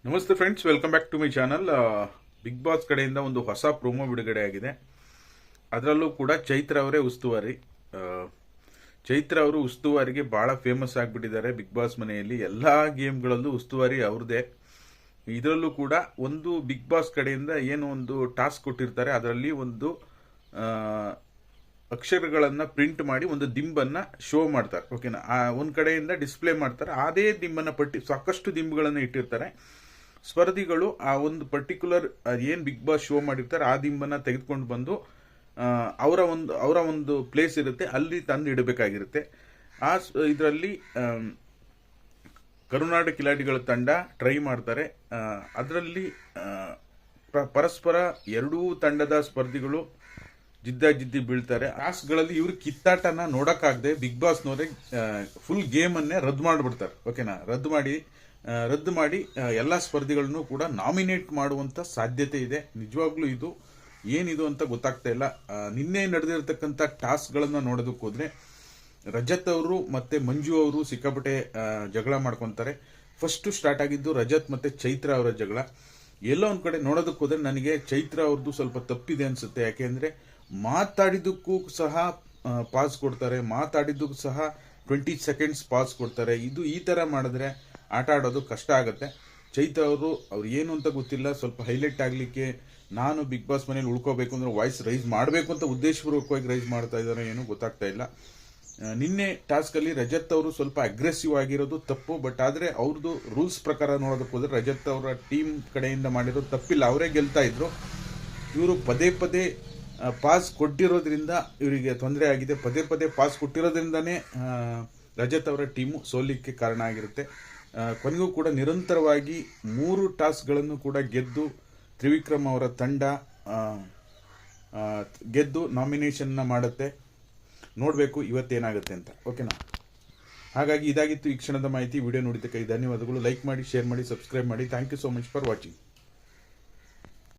ನಮಸ್ತೆ friends, welcome back to my channel. Bigg Boss ಕಡೆಯಿಂದ ಒಂದು ಹೊಸ ಪ್ರೋಮೋ ಬಿಡುಗಡೆ ಆಗಿದೆ. ಅದರಲ್ಲೂ ಕೂಡ ಚೈತ್ರ ಅವರೇ ಉಸ್ತುವಾರಿ. ಚೈತ್ರ ಅವರು ಉಸ್ತುವಾರಿಗೆ ಭಾಳ ಫೇಮಸ್ ಆಗಿಬಿಟ್ಟಿದ್ದಾರೆ ಬಿಗ್ ಬಾಸ್ ಮನೆಯಲ್ಲಿ. ಎಲ್ಲ ಗೇಮ್ಗಳಲ್ಲೂ ಉಸ್ತುವಾರಿ ಅವ್ರದ್ದೇ. ಇದರಲ್ಲೂ ಕೂಡ ಒಂದು ಬಿಗ್ ಬಾಸ್ ಕಡೆಯಿಂದ ಏನು ಒಂದು ಟಾಸ್ಕ್ ಕೊಟ್ಟಿರ್ತಾರೆ, ಅದರಲ್ಲಿ ಒಂದು ಅಕ್ಷರಗಳನ್ನು ಪ್ರಿಂಟ್ ಮಾಡಿ ಒಂದು ದಿಂಬನ್ನು ಶೋ ಮಾಡ್ತಾರೆ. ಓಕೆನಾ, ಒಂದು ಕಡೆಯಿಂದ ಡಿಸ್ಪ್ಲೇ ಮಾಡ್ತಾರೆ. ಅದೇ ದಿಂಬನ್ನು ಸಾಕಷ್ಟು ದಿಂಬುಗಳನ್ನು ಇಟ್ಟಿರ್ತಾರೆ. ಸ್ಪರ್ಧಿಗಳು ಆ ಒಂದು ಪರ್ಟಿಕ್ಯುಲರ್ ಏನು ಬಿಗ್ ಬಾಸ್ ಶೋ ಮಾಡಿರ್ತಾರೆ ಆ ದಿಂಬನ್ನು ತೆಗೆದುಕೊಂಡು ಬಂದು ಅವರ ಒಂದು ಪ್ಲೇಸ್ ಇರುತ್ತೆ, ಅಲ್ಲಿ ತಂದು ಇಡಬೇಕಾಗಿರುತ್ತೆ. ಇದರಲ್ಲಿ ಕರುನಾಡ ಕಿಲಾಡಿಗಳ ತಂಡ ಟ್ರೈ ಮಾಡ್ತಾರೆ. ಅದರಲ್ಲಿ ಪರಸ್ಪರ ಎರಡೂ ತಂಡದ ಸ್ಪರ್ಧಿಗಳು ಜಿದ್ದಿ ಬೀಳ್ತಾರೆ. ಟಾಸ್ಕ್ಗಳಲ್ಲಿ ಇವ್ರ ಕಿತ್ತಾಟನ ನೋಡೋಕ್ಕಾಗದೆ ಬಿಗ್ ಬಾಸ್ನವರೇ ಫುಲ್ ಗೇಮನ್ನೇ ರದ್ದು ಮಾಡಿಬಿಡ್ತಾರೆ. ಓಕೆನಾ, ರದ್ದು ಮಾಡಿ ಎಲ್ಲ ಸ್ಪರ್ಧಿಗಳನ್ನು ಕೂಡ ನಾಮಿನೇಟ್ ಮಾಡುವಂಥ ಸಾಧ್ಯತೆ ಇದೆ. ನಿಜವಾಗ್ಲೂ ಇದು ಏನಿದು ಅಂತ ಗೊತ್ತಾಗ್ತಾ ಇಲ್ಲ. ನಿನ್ನೆ ನಡೆದಿರ್ತಕ್ಕಂಥ ಟಾಸ್ಕ್ಗಳನ್ನು ನೋಡೋದಕ್ಕೆ ಹೋದ್ರೆ ರಜತ್ ಅವರು ಮತ್ತೆ ಮಂಜು ಅವರು ಸಿಕ್ಕಾಪಟ್ಟೆ ಜಗಳ ಮಾಡ್ಕೊತಾರೆ. ಫಸ್ಟ್ ಸ್ಟಾರ್ಟ್ ಆಗಿದ್ದು ರಜತ್ ಮತ್ತೆ ಚೈತ್ರ ಅವರ ಜಗಳ. ಎಲ್ಲೋ ಒಂದು ಕಡೆ ನೋಡೋದಕ್ಕೆ ಹೋದ್ರೆ ನನಗೆ ಚೈತ್ರ ಅವ್ರದ್ದು ಸ್ವಲ್ಪ ತಪ್ಪಿದೆ ಅನ್ಸುತ್ತೆ. ಯಾಕೆಂದ್ರೆ ಮಾತಾಡಿದ್ದಕ್ಕೂ ಸಹ ಪಾಸ್ ಕೊಡ್ತಾರೆ, ಮಾತಾಡಿದ್ದಕ್ಕೂ ಸಹ 20 ಸೆಕೆಂಡ್ಸ್ ಪಾಸ್ ಕೊಡ್ತಾರೆ. ಈ ಥರ ಮಾಡಿದ್ರೆ ಆಟ ಆಡೋದು ಕಷ್ಟ ಆಗುತ್ತೆ. ಚೈತ್ರ ಅವ್ರು ಏನು ಅಂತ ಗೊತ್ತಿಲ್ಲ, ಸ್ವಲ್ಪ ಹೈಲೈಟ್ ಆಗಲಿಕ್ಕೆ ನಾನು ಬಿಗ್ ಬಾಸ್ ಮನೇಲಿ ಉಳ್ಕೋಬೇಕು ಅಂದ್ರೆ ವಾಯ್ಸ್ ರೈಸ್ ಮಾಡಬೇಕು ಅಂತ ಉದ್ದೇಶಪೂರ್ವಕವಾಗಿ ರೈಸ್ ಮಾಡ್ತಾ ಇದ್ದಾರೆ, ಏನೂ ಗೊತ್ತಾಗ್ತಾ ಇಲ್ಲ. ನಿನ್ನೆ ಟಾಸ್ಕಲ್ಲಿ ರಜತ್ ಅವರು ಸ್ವಲ್ಪ ಅಗ್ರೆಸಿವ್ ಆಗಿರೋದು ತಪ್ಪು. ಬಟ್ ಆದರೆ ಅವ್ರದ್ದು ರೂಲ್ಸ್ ಪ್ರಕಾರ ನೋಡೋದಕ್ಕೆ ಹೋದ್ರೆ ರಜತ್ ಅವರ ಟೀಮ್ ಕಡೆಯಿಂದ ಮಾಡಿರೋದು ತಪ್ಪಿಲ್ಲ, ಅವರೇ ಗೆಲ್ತಾ ಇದ್ರು. ಇವರು ಪದೇ ಪಾಸ್ ಕೊಟ್ಟಿರೋದ್ರಿಂದ ಇವರಿಗೆ ತೊಂದರೆ ಆಗಿದೆ. ಪದೇ ಪಾಸ್ ಕೊಟ್ಟಿರೋದ್ರಿಂದನೇ ರಜತ್ ಅವರ ಟೀಮು ಸೋಲಿಕ್ಕೆ ಕಾರಣ ಆಗಿರುತ್ತೆ. ಕೊನೆಗೂ ಕೂಡ ನಿರಂತರವಾಗಿ 3 ಟಾಸ್ಕ್ಗಳನ್ನು ಕೂಡ ಗೆದ್ದು ತ್ರಿವಿಕ್ರಮ್ ಅವರ ತಂಡ ಗೆದ್ದು ನಾಮಿನೇಷನ್ನ ಮಾಡುತ್ತೆ. ನೋಡಬೇಕು ಇವತ್ತೇನಾಗುತ್ತೆ ಅಂತ. ಓಕೆನಾ, ಹಾಗಾಗಿ ಇದಾಗಿತ್ತು ಈ ಕ್ಷಣದ ಮಾಹಿತಿ. ವಿಡಿಯೋ ನೋಡಿದ್ದಕ್ಕಾಗಿ ಧನ್ಯವಾದಗಳು. ಲೈಕ್ ಮಾಡಿ, ಶೇರ್ ಮಾಡಿ, ಸಬ್ಸ್ಕ್ರೈಬ್ ಮಾಡಿ. Thank you so much for watching.